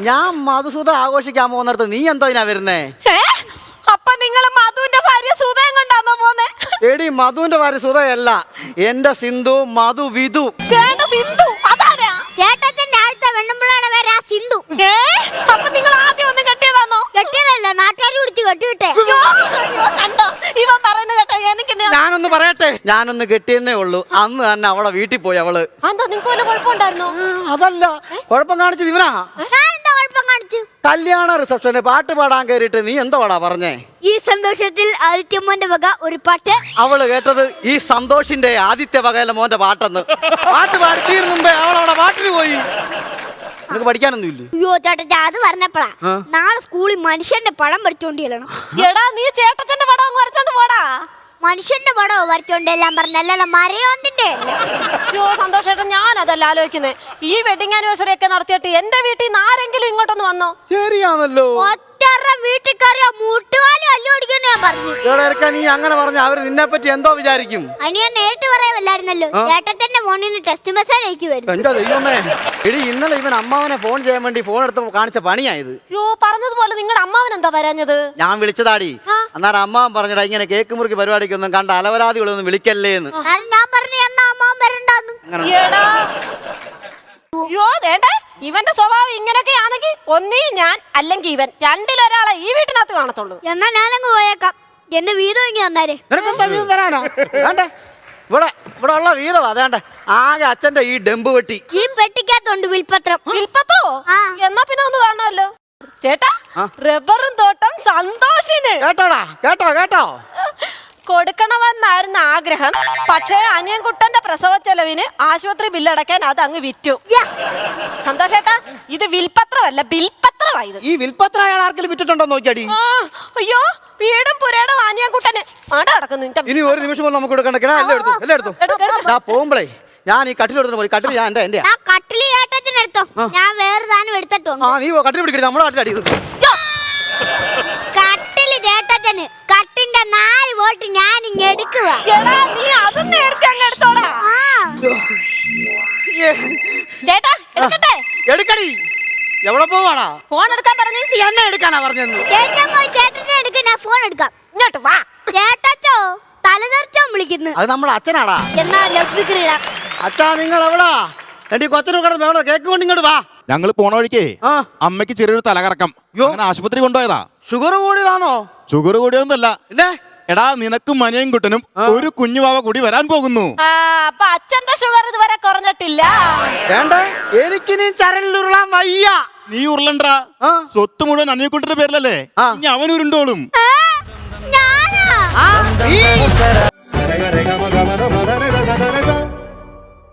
ഞാൻ മധുസൂദ ആഘോഷിക്കാൻ പോകുന്നിടത്ത് നീ എന്തോ ഇതിനാ വരുന്നേ? അപ്പൊ നിങ്ങൾ മധുവിന്റെ ഭാര്യ സുധയും കൊണ്ടാന്നോ പോന്നെ? എടി മധുവിന്റെ ഭാര്യ സുധയല്ല, എന്റെ സിന്ധു മധു വിധു. സിന്ധു അതാരാ? ചേട്ടത്തിന്റെ ആഴ്ച വെണ്ണുമ്പോഴാണ് വരാ സിന്ധു. അപ്പൊ നിങ്ങൾ ആദ്യം ഒന്ന് കെട്ടിയതാന്നോ? കെട്ടിയതല്ല, നാട്ടുകാർ കുടിച്ച് കെട്ടിവിട്ടെ. കണ്ടോ ഇവൻ പറയുന്നത് കേട്ടോ? എനിക്ക് ഞാനൊന്ന് പറയട്ടെ, ഞാനൊന്ന് കെട്ടിയെന്നേ ഉള്ളൂ. അന്ന് തന്നെ അവളെ വീട്ടിൽ പോയി അവള്. എന്താ നിങ്ങൾക്ക് വല്ല കുഴപ്പമുണ്ടായിരുന്നോ? അതല്ല, കുഴപ്പം കാണിച്ചത് ഇവനാ. ഞാനെന്താ കുഴപ്പം കാണിച്ചു? കല്യാണ റിസപ്ഷന് പാട്ട് പാടാൻ കയറിയിട്ട് നീ എന്തോടാ പറഞ്ഞേ? ഈ സന്തോഷത്തിൽ ആദിത്യമോന്റെ വക ഒരു പാട്ട്. അവള് കേട്ടത് ഈ സന്തോഷിന്റെ ആദിത്യ വകയിലെ മോന്റെ പാട്ടെന്ന്. പാട്ട് പാടി തീർന്നു മുമ്പേ അവളവിടെ പാട്ടിന് പോയി. നിനക്ക് പഠിക്കാനൊന്നും ഇല്ലേ? അയ്യോ ചേട്ടാ, അത് പറഞ്ഞപ്പോഴാ നാളെ സ്കൂളിൽ മനുഷ്യന്റെ പടം വരച്ചോണ്ട് ചെല്ലണം. എടാ നീ ചേട്ടത്തിന്റെ പടം അങ്ങ് വരച്ചോണ്ട് പോടാ. മനുഷ്യന്റെ പടമോ വരച്ചോണ്ടെല്ലാം പറഞ്ഞല്ല, മരയോന്തിന്റെ. അയ്യോ സന്തോഷേട്ടൻ, ഞാൻ അതല്ല ആലോചിക്കുന്നത്. ഈ വെഡിങ് ആനിവേഴ്സറി ഒക്കെ നടത്തിയിട്ട് എന്റെ വീട്ടിൽ നിന്ന് ആരെങ്കിലും ഇങ്ങോട്ടൊന്ന് വന്നോ? ശരിയാണല്ലോ. വീട്ടിൽ കയറിയ മൂട്ടുകാലം അല്ലോടിക്കുന്നു ഞാൻ പറഞ്ഞു. നീ അങ്ങനെ പറഞ്ഞ അവര് നിന്നെ പറ്റി എന്തോ വിചാരിക്കും? അതിന് ഞാൻ നേരിട്ട് പറയാമല്ലായിരുന്നല്ലോ. ചേട്ടത്തിന്റെ ഫോണിൽ ടെക്സ്റ്റ് മെസ്സേജ് അയക്കുമായിരുന്നു. എന്റെ ദൈവമേ, എടി ഇന്നലെ ഇവൻ അമ്മാവനെ ഫോൺ ചെയ്യാൻ വേണ്ടി ഫോൺ എടുത്ത് കാണിച്ച പണിയായത്. അയ്യോ പറഞ്ഞതുപോലെ നിങ്ങളുടെ അമ്മാവൻ എന്താ വരാഞ്ഞത്? ഞാൻ വിളിച്ചതാടി. അന്നേരം അമ്മാവൻ പറഞ്ഞടാ, ഇങ്ങനെ കേക്ക് മുറുക്കി പരിപാടിക്കൊന്നും കണ്ട അലവരാതികളൊന്നും വിളിക്കല്ലേ എന്ന്. ഞാൻ പറഞ്ഞു എന്നാ അമ്മാവൻ വരണ്ടാന്നു. അയ്യോ വേണ്ടേ, ഇവന്റെ സ്വഭാവം ഇങ്ങനെയൊക്കെ ആണെങ്കിൽ ഒന്നീ ഞാൻ അല്ലെങ്കിൽ ഇവൻ, രണ്ടിലൊരാളെ ഈ വീട്ടിനകത്ത് കാണത്തുള്ളൂ. എന്നാ ഞാനങ്ങ് പോയേക്കാം. എന്റെ വീതം ഇങ്ങനെ തന്നാരേ. നിനക്കെന്താ വീതം തരാനാ? വേണ്ടേ, ഇവിടെ ഉള്ള വീതം അതേണ്ട. ആകെ അച്ഛന്റെ ഈ ഡെമ്പ് പെട്ടി. ഈ പെട്ടിക്കകത്തുണ്ട് വിൽപത്രം. വിൽപത്രോ? എന്നാ പിന്നെ ഒന്ന് കാണുമല്ലോ. ചേട്ടാ, റബ്ബറും തോട്ടം സന്തോഷിന്. കേട്ടോടാ, കേട്ടോ കൊടുക്കണമെന്നായിരുന്നു ആഗ്രഹം. പക്ഷേ അനിയൻകുട്ടന്റെ പ്രസവ ചെലവിന് ആശുപത്രി ബില്ലടക്കാൻ അത് അങ്ങ് വിറ്റു. സന്തോഷേട്ടാ, ഇത് വിൽപത്രമല്ല, ബിൽപത്രമായത്. ഈ വിൽപത്രം അയാൾ ആർക്കെങ്കിലും വിറ്റിട്ടുണ്ടോ നോക്കിയാടി. അയ്യോ വീടും പുരയുടെ അനിയൻകുട്ടന് ആടെ കിടക്കുന്നു. ഇനി ഒരു നിമിഷം പോലും നമുക്ക് കൊടുക്കണ്ട. എല്ലാം എടുത്തു. ഞാൻ പോകുമ്പോഴേ ഞാൻ ഈ കട്ടിലെടുത്ത് പോയി. കട്ടിൽ ഞാൻ എന്റെ കട്ടില് ഏട്ടത്തിനെടുത്തോ, ഞാൻ വേറെ സാധനം എടുത്തിട്ടുണ്ട്. നീ കട്ടിൽ പിടിക്കരുത്, നമ്മുടെ കട്ടിലടി. കട്ടില് ചേട്ടത്തിന്, കട്ടിന്റെ 4 വോൾട്ട് ഞാൻ ഇങ്ങ് എടുക്കുക. നീ അതും നേരത്തെ അങ്ങ് എടുത്തോടാ. ചേട്ടാ എടുക്കട്ടെ? എടുക്കടി. എവിടെ പോവാടാ? ഫോൺ എടുക്കാൻ പറഞ്ഞു. എന്നെ എടുക്കാനാ പറഞ്ഞത്. ചേട്ടൻ പോയി ചേട്ടനെ എടുക്ക, ഞാൻ ഫോൺ എടുക്കാം. ഇങ്ങോട്ട് വാ. ചേട്ടച്ചോ തലതെറിച്ചോ വിളിക്കുന്നു. അത് നമ്മുടെ അച്ഛനാടാ. എന്നാ ലൗഡ്സ്പീക്കർ ഇടാം. അച്ഛാ നിങ്ങൾ എവിടാ? എന്റെ കൊച്ചിനെ കിടന്ന് വേണോ കേക്ക് കൊണ്ട് ഇങ്ങോട്ട് വാ. ഞങ്ങൾ പോണ വഴിക്കേ അമ്മയ്ക്ക് ചെറിയൊരു തലകറക്കം, അങ്ങനെ ആശുപത്രി കൊണ്ടുപോയതാ. ഷുഗർ കൂടിയതാണോ? ഷുഗർ കൂടിയൊന്നല്ല. പിന്നെ എടാ, നിനക്കും മനയും കുട്ടനും ഒരു കുഞ്ഞുവാവ കൂടി വരാൻ പോകുന്നു. അപ്പൊ അച്ഛന്റെ ഷുഗർ ഇതുവരെ കുറഞ്ഞിട്ടില്ല. വേണ്ട, എനിക്കിനി ചരലിലുരുളാൻ വയ്യ. നീ ഉരുളണ്ടാ, സ്വത്ത് മുഴുവൻ അനിയക്കുട്ടന്റെ പേരിലല്ലേ, ഇനി അവൻ ഉരുണ്ടോളും. ഞാനാ